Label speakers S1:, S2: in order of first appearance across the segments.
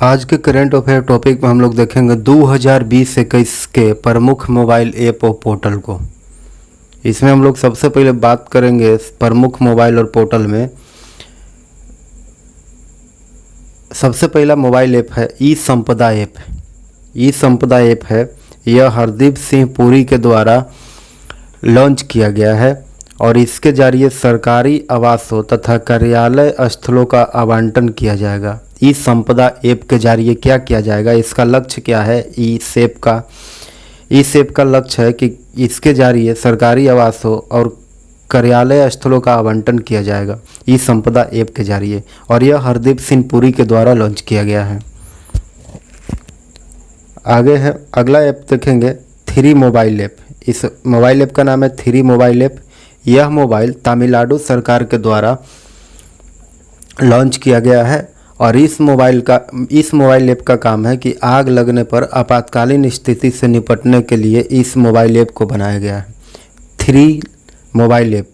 S1: आज के current affair topic में हम लोग देखेंगे 2020-21 के प्रमुख मोबाइल ऐप और पोर्टल को। इसमें हम लोग सबसे पहले बात करेंगे प्रमुख मोबाइल और पोर्टल में। सबसे पहला मोबाइल ऐप है ई संपदा ऐप। ई संपदा ऐप है, यह हरदीप सिंह पुरी के द्वारा लॉन्च किया गया है और इसके जरिए सरकारी आवासों तथा कार्यालय स्थलों का आवंटन किया जाएगा। ई संपदा ऐप के जरिए क्या किया जाएगा, इसका लक्ष्य क्या है? इस ऐप का लक्ष्य है कि इसके जरिए सरकारी आवासों और कार्यालय स्थलों का आवंटन किया जाएगा ई संपदा ऐप के जरिए, और यह हरदीप सिंह पुरी के द्वारा लॉन्च किया गया है। आगे है अगला ऐप देखेंगे थ्री मोबाइल ऐप। इस मोबाइल ऐप का नाम है थ्री मोबाइल ऐप। यह मोबाइल तमिलनाडु सरकार के द्वारा लॉन्च किया गया है और इस मोबाइल ऐप का काम है कि आग लगने पर आपातकालीन स्थिति से निपटने के लिए इस मोबाइल ऐप को बनाया गया है, थ्री मोबाइल ऐप।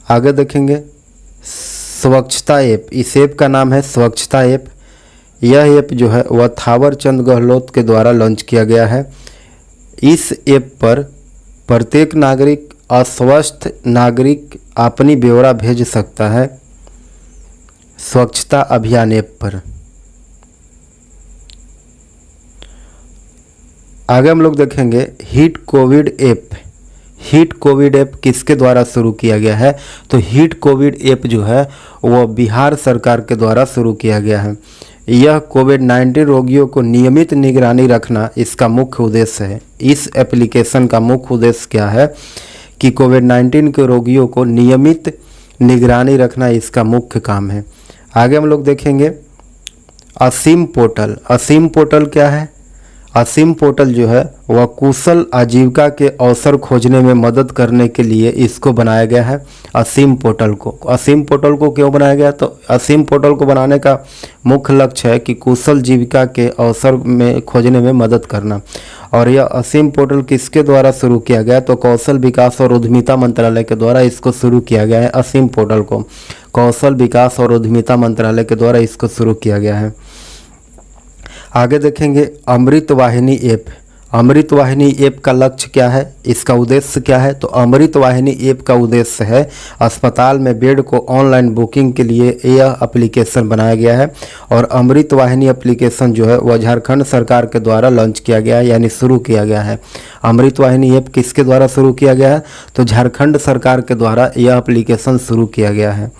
S1: आगे देखेंगे स्वच्छता ऐप। इस ऐप का नाम है स्वच्छता ऐप। यह ऐप जो है वह थावर चंद गहलोत के द्वारा लॉन्च किया गया है। इस ऐप पर प्रत्येक नागरिक, अस्वस्थ नागरिक अपनी ब्यौरा भेज सकता है स्वच्छता अभियान ऐप पर। आगे हम लोग देखेंगे hit Covid app. Hit Covid app किसके द्वारा शुरू किया गया है? तो हिट कोविड ऐप जो है वह बिहार सरकार के द्वारा शुरू किया गया है। यह कोविड-19 रोगियों को नियमित निगरानी रखना इसका मुख्य उद्देश्य है। इस एप्लीकेशन का मुख्य उद्देश्य क्या है कि कोविड-19 के रोगियों को नियमित निगरानी रखना इसका मुख्य काम है। आगे हम लोग देखेंगे असीम पोर्टल। असीम पोर्टल क्या है? असीम पोर्टल जो है वह कुशल आजीविका के अवसर खोजने में मदद करने के लिए इसको बनाया गया है। असीम पोर्टल को क्यों बनाया गया? तो असीम पोर्टल को बनाने का मुख्य लक्ष्य है कि कुशल जीविका के अवसर में खोजने में मदद करना। और यह असीम पोर्टल किसके द्वारा शुरू किया गया? तो कौशल विकास और उद्यमिता मंत्रालय के द्वारा इसको शुरू किया गया है। असीम पोर्टल को कौशल विकास और उद्यमिता मंत्रालय के द्वारा इसको शुरू किया गया है। आगे देखेंगे अमृत वाहिनी ऐप। अमृत वाहिनी ऐप का लक्ष्य क्या है, इसका उद्देश्य क्या है? तो अमृत वाहिनी ऐप का उद्देश्य है अस्पताल में बेड को ऑनलाइन बुकिंग के लिए यह एप्लीकेशन बनाया गया है। और अमृत वाहिनी एप्लीकेशन जो है वह झारखंड सरकार के द्वारा लॉन्च किया गया है, यानी शुरू किया गया है। अमृत वाहिनी ऐप किसके द्वारा शुरू किया गया है? तो झारखंड सरकार के द्वारा यह एप्लीकेशन शुरू किया गया है।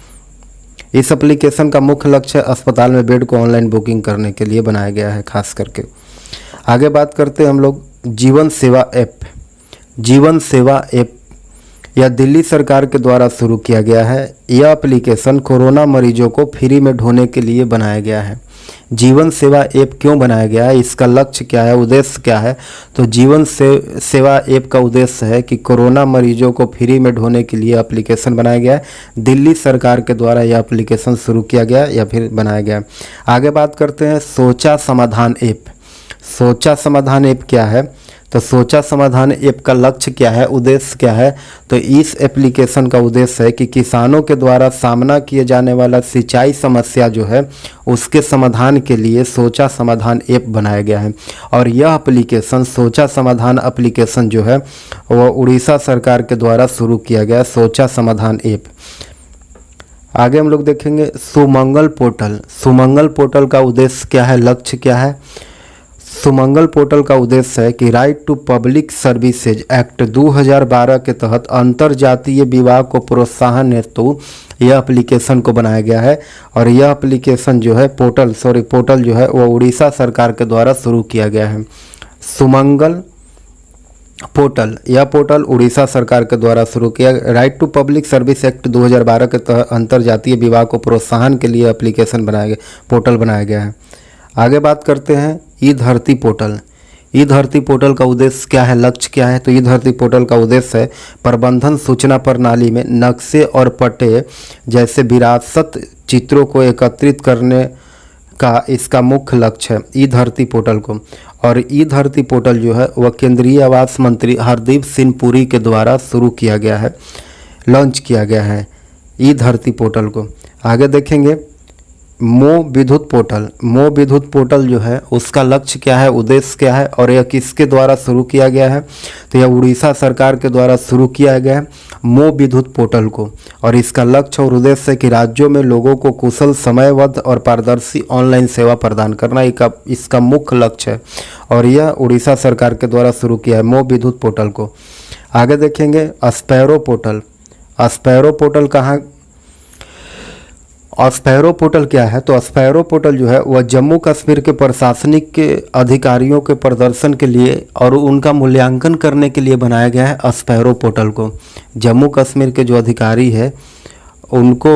S1: इस एप्लीकेशन का मुख्य लक्ष्य यह में बेड को ऑनलाइन बुकिंग करने के लिए बनाया गया है खास करके। आगे बात करते हैं हम लोग जीवन सेवा ऐप। जीवन सेवा ऐप यह दिल्ली सरकार के द्वारा शुरू किया गया है। यह एप्लीकेशन कोरोना मरीजों को फ्री में ढोने के लिए बनाया गया है। जीवन सेवा ऐप क्यों बनाया गया है, इसका लक्ष्य क्या है, उद्देश्य क्या है? तो जीवन सेवा ऐप का उद्देश्य है कि कोरोना मरीजों को फ्री में ढोने के लिए एप्लीकेशन बनाया गया है। दिल्ली सरकार के द्वारा यह एप्लीकेशन शुरू किया गया या फिर बनाया गया। आगे बात करते हैं सोचा समाधान ऐप। सोचा समाधान ऐप क्या है? तो सोचा समाधान ऐप का लक्ष्य क्या है, उद्देश्य क्या है? तो इस एप्लीकेशन का उद्देश्य है कि किसानों के द्वारा सामना किए जाने वाला सिंचाई समस्या जो है उसके समाधान के लिए सोचा समाधान ऐप बनाया गया है। और यह एप्लीकेशन सोचा समाधान एप्लीकेशन जो है वह उड़ीसा सरकार के द्वारा शुरू किया गया सोचा समाधान ऐप। आगे हम लोग देखेंगे सुमंगल पोर्टल। सुमंगल पोर्टल का उद्देश्य क्या है, लक्ष्य क्या है? सुमंगल पोर्टल का उद्देश्य है कि right to public services act 2012 के तहत अंतरजातीय विवाह को प्रोत्साहन हेतु यह एप्लीकेशन को बनाया गया है। और यह एप्लीकेशन जो है पोर्टल जो है वह उड़ीसा सरकार के द्वारा शुरू किया गया है। सुमंगल पोर्टल, यह पोर्टल उड़ीसा सरकार के द्वारा शुरू किया। Right to public service act 2012 के तहत अंतरजातीय विवाह को प्रोत्साहन के लिए एप्लीकेशन पोर्टल बनाया गया है। आगे बात करते हैं ई धरती पोर्टल। ई धरती पोर्टल का उद्देश्य क्या है, लक्ष्य क्या है? तो ई धरती पोर्टल का उद्देश्य है प्रबंधन सूचना प्रणाली में नक्शे और पट्टे जैसे विरासत चित्रों को एकत्रित करने का इसका मुख्य लक्ष्य है ई धरती पोर्टल को। और ई धरती पोर्टल जो है वह केंद्रीय आवास मंत्री हरदीप सिंह पुरी के द्वारा शुरू किया गया है, लॉन्च किया गया है ई धरती पोर्टल को। आगे देखेंगे मो विद्युत पोर्टल जो है उसका लक्ष्य क्या है, उद्देश्य क्या है और यह किसके द्वारा शुरू किया गया है? तो यह उड़ीसा सरकार के द्वारा शुरू किया गया है मो विद्युत पोर्टल को। और इसका लक्ष्य और उद्देश्य है कि राज्यों में लोगों को कुशल, समयबद्ध और पारदर्शी ऑनलाइन सेवा प्रदान करना इसका मुख्य लक्ष्य है। और यह उड़ीसा सरकार के द्वारा शुरू किया है मो विद्युत पोर्टल को। आगे देखेंगे स्पैरो पोर्टल। स्पैरो पोर्टल कहाँ, स्पैरो पोर्टल क्या है? तो स्पैरो पोर्टल जो है वह जम्मू कश्मीर के प्रशासनिक के अधिकारियों के प्रदर्शन के लिए और उनका मूल्यांकन करने के लिए बनाया गया है स्पैरो पोर्टल को। जम्मू कश्मीर के जो अधिकारी है उनको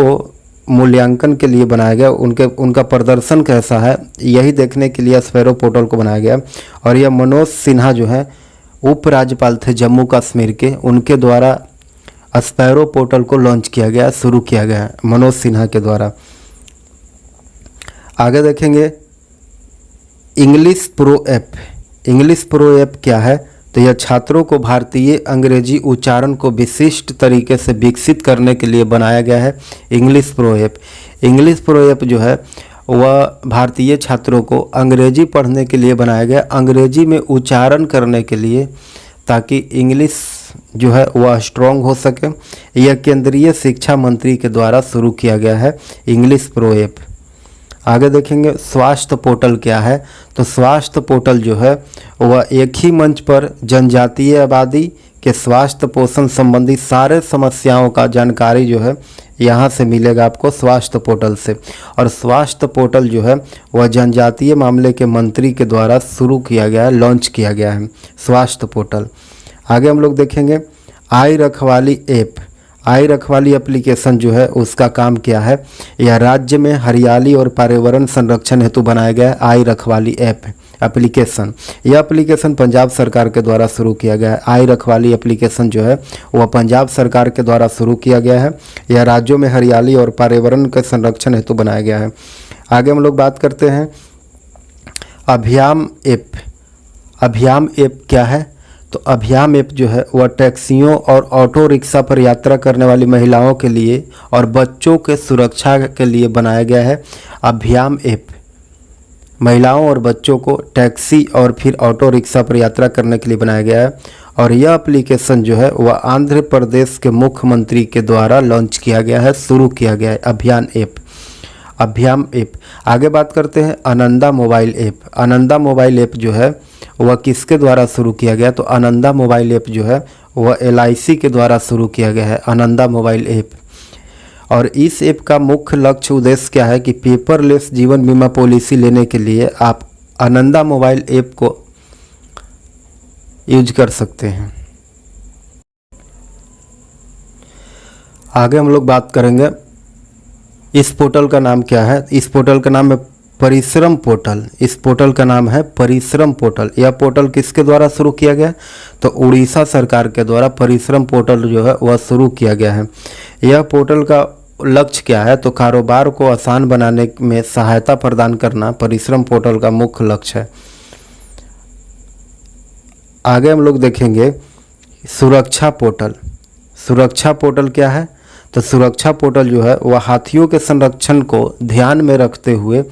S1: मूल्यांकन के लिए बनाया गया, उनका प्रदर्शन कैसा है यही देखने के लिए स्पैरो पोर्टल को बनाया गया। और यह मनोज सिन्हा जो है उपराज्यपाल थे जम्मू कश्मीर के, उनके द्वारा स्पैरो पोर्टल को लॉन्च किया गया, शुरू किया गया है मनोज सिन्हा के द्वारा। आगे देखेंगे English pro app. English pro app क्या है? तो यह छात्रों को भारतीय अंग्रेजी उच्चारण को विशिष्ट तरीके से विकसित करने के लिए बनाया गया है English pro app. English pro app जो है वह भारतीय छात्रों को अंग्रेजी पढ़ने के लिए बनाया गया, अंग्रेजी में उच्चारण करने के लिए, ताकि इंग्लिश जो है वह स्ट्रॉन्ग हो सके। यह केंद्रीय शिक्षा मंत्री के द्वारा शुरू किया गया है इंग्लिश प्रो ऐप। आगे देखेंगे स्वास्थ्य पोर्टल क्या है? तो स्वास्थ्य पोर्टल जो है वह एक ही मंच पर जनजातीय आबादी के स्वास्थ्य पोषण संबंधी सारे समस्याओं का जानकारी जो है यहाँ से मिलेगा आपको स्वास्थ्य पोर्टल से। और स्वास्थ्य पोर्टल जो है वह जनजातीय मामले के मंत्री के द्वारा शुरू किया गया है, लॉन्च किया गया है स्वास्थ्य पोर्टल। आगे हम लोग देखेंगे आई रखवाली ऐप। आई रखवाली एप्लीकेशन जो है उसका काम क्या है? यह राज्य में हरियाली और पर्यावरण संरक्षण हेतु बनाया गया है आई रखवाली ऐप एप्लीकेशन। यह एप्लीकेशन पंजाब सरकार के द्वारा शुरू किया गया है। आई रखवाली एप्लीकेशन जो है वह पंजाब सरकार के द्वारा शुरू किया गया है। यह राज्यों में हरियाली और पर्यावरण के संरक्षण हेतु बनाया गया है। आगे हम लोग बात करते हैं अभियान ऐप। अभियान ऐप क्या है? तो अभियान ऐप जो है वह टैक्सियों और ऑटो रिक्शा पर यात्रा करने वाली महिलाओं के लिए और बच्चों के सुरक्षा के लिए बनाया गया है अभियान ऐप। महिलाओं और बच्चों को टैक्सी और फिर ऑटो रिक्शा पर यात्रा करने के लिए बनाया गया है। और यह एप्लीकेशन जो है वह आंध्र प्रदेश के मुख्यमंत्री के द्वारा लॉन्च किया गया है, शुरू किया गया है अभियान ऐप। अभियान ऐप। आगे बात करते हैं Ananda mobile app. Ananda mobile app जो है वह किसके द्वारा शुरू किया गया? तो आनंदा मोबाइल ऐप जो है वह LIC के द्वारा शुरू किया गया है आनंदा मोबाइल ऐप। और इस ऐप का मुख्य लक्ष्य उद्देश्य क्या है कि पेपरलेस जीवन बीमा पॉलिसी लेने के लिए आप आनंदा मोबाइल ऐप को यूज कर सकते हैं। आगे हम लोग बात करेंगे इस पोर्टल का नाम क्या है? इस पोर्टल का नाम है परिश्रम पोर्टल। इस पोर्टल का नाम है परिश्रम पोर्टल। यह पोर्टल किसके द्वारा शुरू किया गया? तो उड़ीसा सरकार के द्वारा परिश्रम पोर्टल जो है वह शुरू किया गया है। यह पोर्टल का लक्ष्य क्या है? तो कारोबार को आसान बनाने में सहायता प्रदान करना परिश्रम पोर्टल का मुख्य लक्ष्य है। आगे हम लोग देखेंगे सुरक्षा पोर्टल। सुरक्षा पोर्टल क्या है? तो सुरक्षा पोर्टल जो है वह हाथियों के संरक्षण को ध्यान में रखते हुए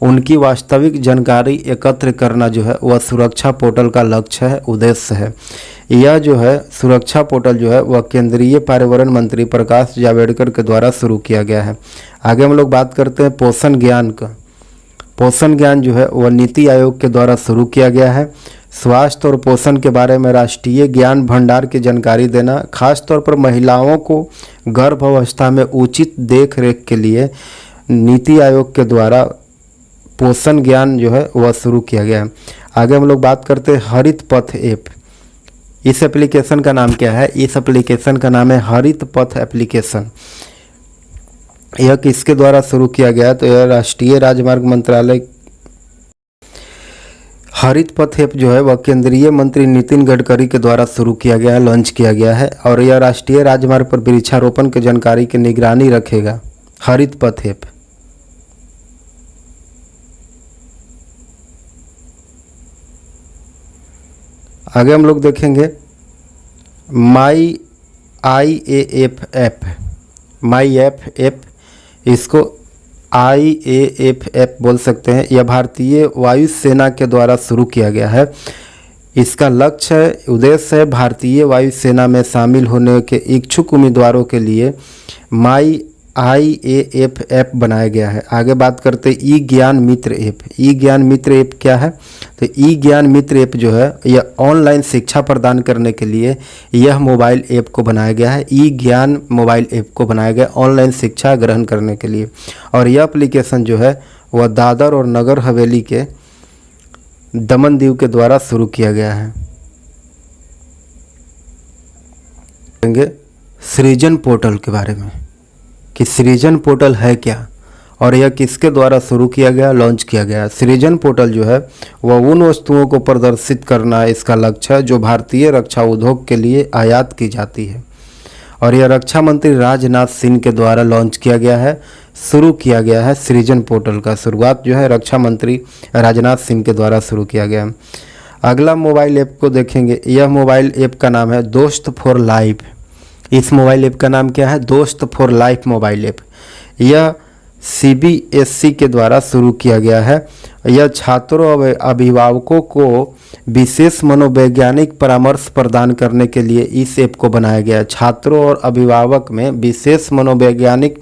S1: उनकी वास्तविक जानकारी एकत्र करना जो है वह सुरक्षा पोर्टल का लक्ष्य है, उद्देश्य है। यह जो है सुरक्षा पोर्टल जो है वह केंद्रीय पर्यावरण मंत्री प्रकाश जावड़ेकर के द्वारा शुरू किया गया है। आगे हम लोग बात करते हैं पोषण ज्ञान का। पोषण ज्ञान जो है वह नीति आयोग के द्वारा शुरू किया गया है। स्वास्थ्य और पोषण के बारे में राष्ट्रीय ज्ञान भंडार की जानकारी देना, खासतौर पर महिलाओं को गर्भावस्था में उचित देख रेख के लिए नीति आयोग के द्वारा पोषण ज्ञान जो है वह शुरू किया गया है। आगे हम लोग बात करते हैं हरित पथ ऐप। इस एप्लीकेशन का नाम क्या है? इस एप्लीकेशन का नाम है हरित पथ एप्लीकेशन। यह किसके द्वारा शुरू किया गया? तो यह राष्ट्रीय राजमार्ग मंत्रालय। हरित पथ ऐप जो है वह केंद्रीय मंत्री नितिन गडकरी के द्वारा शुरू किया गया है, लॉन्च किया गया है। और यह राष्ट्रीय राजमार्ग पर वृक्षारोपण की जानकारी की निगरानी रखेगा। हरित पथ ऐप। आगे हम लोग देखेंगे माई IAF ऐप। My app. इसको IAFF बोल सकते हैं। यह भारतीय वायुसेना के द्वारा शुरू किया गया है। इसका लक्ष्य है, उद्देश्य है भारतीय वायुसेना में शामिल होने के इच्छुक उम्मीदवारों के लिए माई IAFF बनाया गया है। आगे बात करते हैं ई ज्ञान मित्र ऐप। ई ज्ञान मित्र ऐप क्या है? तो ई ज्ञान मित्र ऐप जो है यह ऑनलाइन शिक्षा प्रदान करने के लिए यह मोबाइल ऐप को बनाया गया है। ई ज्ञान मोबाइल ऐप को बनाया गया ऑनलाइन शिक्षा ग्रहण करने के लिए। और यह एप्लीकेशन जो है वह दादर और नगर हवेली के दमन दीव के द्वारा शुरू किया गया है। सृजन पोर्टल के बारे में कि सृजन पोर्टल है क्या और यह किसके द्वारा शुरू किया गया, लॉन्च किया गया। सृजन पोर्टल जो है वह उन वस्तुओं को प्रदर्शित करना इसका लक्ष्य है जो भारतीय रक्षा उद्योग के लिए आयात की जाती है। और यह रक्षा मंत्री राजनाथ सिंह के द्वारा लॉन्च किया गया है, शुरू किया गया है। सृजन पोर्टल का शुरुआत जो है रक्षा मंत्री राजनाथ सिंह के द्वारा शुरू किया गया है। अगला मोबाइल ऐप को देखेंगे। यह मोबाइल ऐप का नाम है दोस्त फॉर लाइफ। इस मोबाइल ऐप का नाम क्या है? दोस्त फॉर लाइफ मोबाइल ऐप। यह CBSE के द्वारा शुरू किया गया है। यह छात्रों और अभिभावकों को विशेष मनोवैज्ञानिक परामर्श प्रदान करने के लिए इस ऐप को बनाया गया है। छात्रों और अभिभावक में विशेष मनोवैज्ञानिक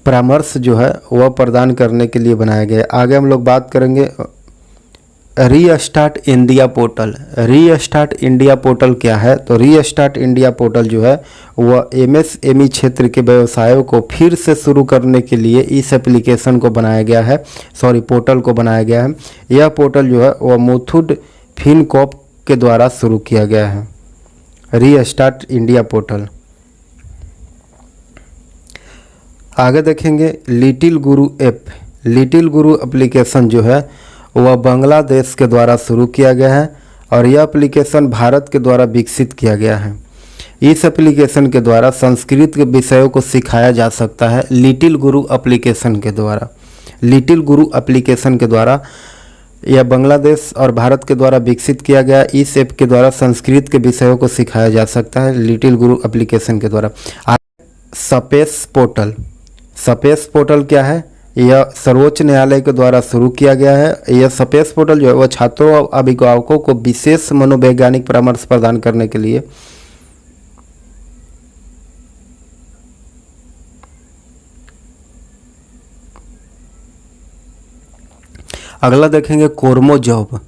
S1: परामर्श जो है वह प्रदान करने के लिए बनाया गया है। आगे हम लोग बात करेंगे restart India portal. Restart India portal क्या है? तो रीस्टार्ट इंडिया पोर्टल जो है वह MSME क्षेत्र के व्यवसायों को फिर से शुरू करने के लिए इस एप्लीकेशन को बनाया गया है, पोर्टल को बनाया गया है। यह पोर्टल जो है वह मुथूट फिनकॉर्प के द्वारा शुरू किया गया है। Restart India portal. आगे देखेंगे लिटिल गुरु ऐप। लिटिल गुरु एप्लीकेशन जो है वह बांग्लादेश के द्वारा शुरू किया गया है और यह एप्लीकेशन भारत के द्वारा विकसित किया गया है। इस एप्लीकेशन के द्वारा संस्कृत के विषयों को सिखाया जा सकता है लिटिल गुरु एप्लीकेशन के द्वारा। लिटिल गुरु एप्लीकेशन के द्वारा यह बांग्लादेश और भारत के द्वारा विकसित किया गया। इस ऐप के द्वारा संस्कृत के विषयों को सिखाया जा सकता है लिटिल गुरु एप्लीकेशन के द्वारा। Space portal. स्पेस पोर्टल क्या है? यह सर्वोच्च न्यायालय के द्वारा शुरू किया गया है। यह स्पेस पोर्टल जो है वह छात्रों और अभिभावकों को विशेष मनोवैज्ञानिक परामर्श प्रदान करने के लिए अगला देखेंगे कोरमो जॉब।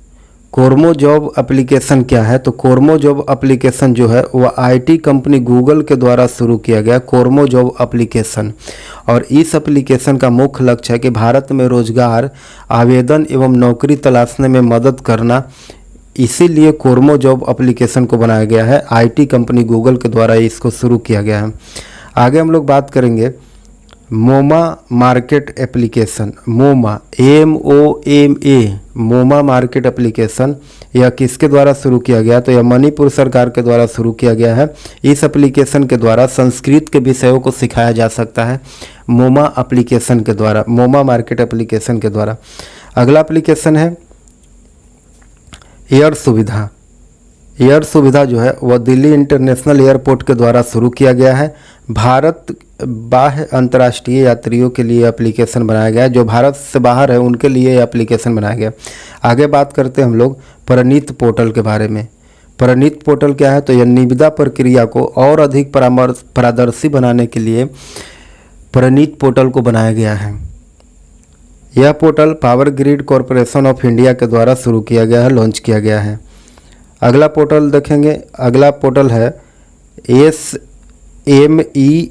S1: कोरमो जॉब एप्लीकेशन क्या है? तो कोरमो जॉब एप्लीकेशन जो है वह IT कंपनी गूगल के द्वारा शुरू किया गया कोरमो जॉब एप्लीकेशन। और इस एप्लीकेशन का मुख्य लक्ष्य है कि भारत में रोजगार आवेदन एवं नौकरी तलाशने में मदद करना। इसीलिए कोरमो जॉब एप्लीकेशन को बनाया गया है। IT कंपनी गूगल के द्वारा इसको शुरू किया गया है। आगे हम लोग बात करेंगे Moma market application. Moma MOMA Moma market application यह किसके द्वारा शुरू किया गया? तो यह मणिपुर सरकार के द्वारा शुरू किया गया है। इस एप्लीकेशन के द्वारा संस्कृत के विषयों को सिखाया जा सकता है मोमा एप्लीकेशन के द्वारा, मोमा मार्केट एप्लीकेशन के द्वारा। अगला एप्लीकेशन है एयर सुविधा। एयर सुविधा जो है वह दिल्ली इंटरनेशनल एयरपोर्ट के द्वारा शुरू किया गया है। भारत बाह्य अंतर्राष्ट्रीय यात्रियों के लिए एप्लीकेशन बनाया गया है। जो भारत से बाहर है उनके लिए यह एप्लीकेशन बनाया गया। आगे बात करते हैं हम लोग प्रणीत पोर्टल के बारे में। प्रणीत पोर्टल क्या है? तो यह निविदा प्रक्रिया को और अधिक पारदर्शी बनाने के लिए प्रणीत पोर्टल को बनाया गया है। यह portal power grid corporation of India के द्वारा शुरू किया गया है, लॉन्च किया गया है। अगला पोर्टल देखेंगे। अगला पोर्टल है SME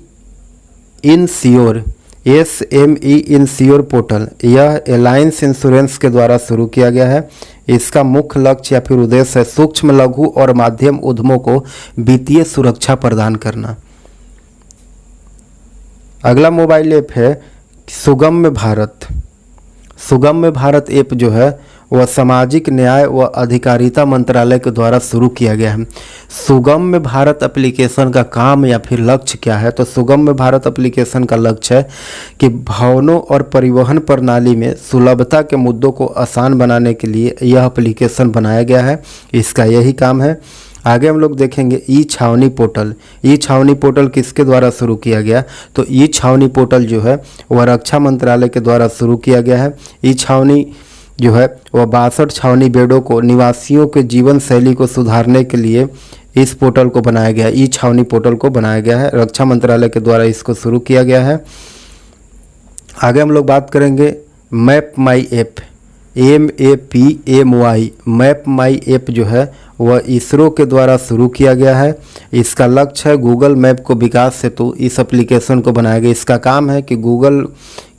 S1: ensure. SME ensure portal यह अलायंस इंश्योरेंस के द्वारा शुरू किया गया है। इसका मुख्य लक्ष्य या फिर उद्देश्य है सूक्ष्म लघु और माध्यम उद्यमों को वित्तीय सुरक्षा प्रदान करना। अगला मोबाइल ऐप है सुगम्य भारत। सुगम्य भारत ऐप जो है वह सामाजिक न्याय व अधिकारिता मंत्रालय के द्वारा शुरू किया गया है। सुगम्य भारत एप्लीकेशन का काम या फिर लक्ष्य क्या है? तो सुगम्य भारत एप्लीकेशन का लक्ष्य है कि भवनों और परिवहन प्रणाली में सुलभता के मुद्दों को आसान बनाने के लिए यह एप्लीकेशन बनाया गया है। इसका यही काम है। आगे हम लोग देखेंगे ई छावनी पोर्टल। ई छावनी पोर्टल किसके द्वारा शुरू किया गया? तो ई छावनी पोर्टल जो है वह रक्षा मंत्रालय के द्वारा शुरू किया गया है। ई छावनी जो है वह 62 छावनी बेडों को निवासियों के जीवन शैली को सुधारने के लिए इस पोर्टल को बनाया गया है। ई छावनी पोर्टल को बनाया गया है, रक्षा मंत्रालय के द्वारा इसको शुरू किया गया है। आगे हम लोग बात करेंगे map my app, MAPMY। Map my app जो है वह इसरो के द्वारा शुरू किया गया है। इसका लक्ष्य है गूगल मैप को विकास हेतु इस एप्लीकेशन को बनाया गया। इसका काम है कि गूगल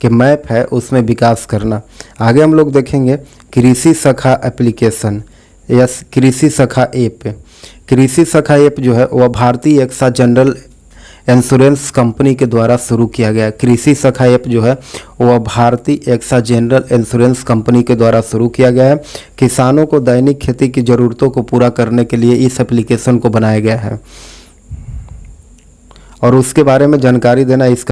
S1: के मैप है उसमें विकास करना। आगे हम लोग देखेंगे कृषि सखा एप्लीकेशन, यस कृषि सखा ऐप। कृषि सखा ऐप जो है वह भारतीय एक्सा जनरल इंश्योरेंस कंपनी के द्वारा शुरू किया गया। कृषि सखा ऐप जो है वह भारतीय एक्सा जनरल इंश्योरेंस कंपनी के द्वारा शुरू किया गया है। किसानों को दैनिक खेती की ज़रूरतों को पूरा करने के लिए इस एप्लीकेशन को बनाया गया है और उसके बारे में जानकारी देना इसका